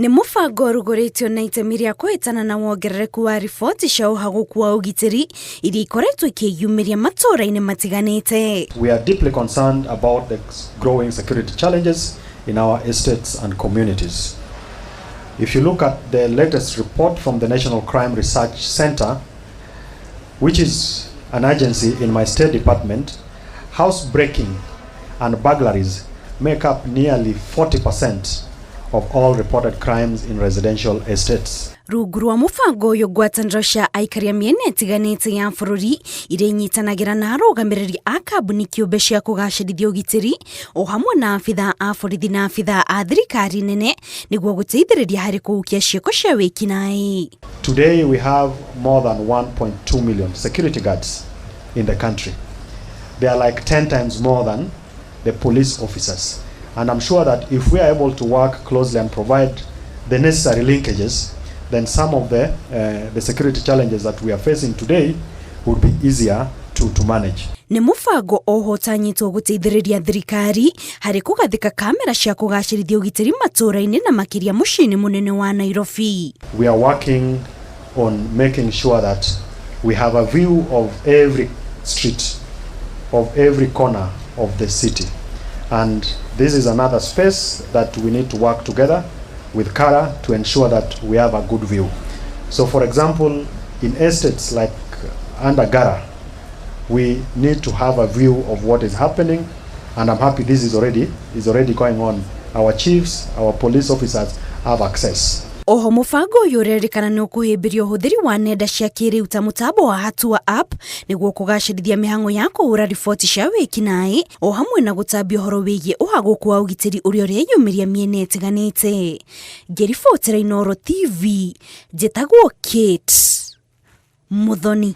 Nĩ mũbango ũrugũrĩtio na itemi rĩa kũhĩtana na wongerereku wa riboti cia ũhagũku wa ũgitĩri iria ikoretwo ikĩyumĩria matũũra-inĩ matiganĩte. We are deeply concerned about the growing security challenges in our estates and communities. If you look at the latest report from the National Crime Research Center, which is an agency in my state department, housebreaking and burglaries make up nearly 40% of all reported crimes in residential estates. Rungu rwa mũbango ũyũ ngwatanĩro cia aikaria mĩena ĩtiganĩte ya bũrũri iria inyitanagĩra na arũgamĩrĩri a kambuni kĩũmbe cia kũgacĩrithia ũgitĩri o hamwe na abithaa a borithi na abithaa a thirikari nene nĩguo gũteithĩrĩria harĩ kũhukia ciĩko cia wĩkinaĩ. Today we have more than 1.2 million security guards in the country. They are like 10 times more than the police officers. And I'm sure that if we are able to work closely and provide the necessary linkages, then some of the security challenges that we are facing today would be easier to manage. Nĩ mũbango oho ũtanyĩtwo gũteithĩrĩria thirikari harĩ kũgathĩka kamera cia kũgacĩrithia ũgitĩri matũũra-inĩ na makĩria mũciĩ-inĩ mũnene wa Nairobi. We are working on making sure that we have a view of every street, of every corner of the city. And this is another space that we need to work together with Kara to ensure that we have a good view. So for example, in estates like under Gara, we need to have a view of what is happening, and I'm happy this is already going on. Our chiefs, our police officers have access. Oho mũbango ũyũ ũrerĩkana nĩ ũkũhĩmbĩria ũhũthĩri wa nenda cia kĩrĩu ta mũtambo wa Hatua app nĩguo kũgacĩrithia mĩhang'o ya kũhũra riboti cia wĩkinaĩ o hamwe na gũtambia ũhoro wĩgiĩ ũhagũku wa ũgitĩri ũrĩa ũreyumĩria mĩena ĩtiganĩte. Ngĩribotera Inooro TV, njĩtagwo Kate Muthoni.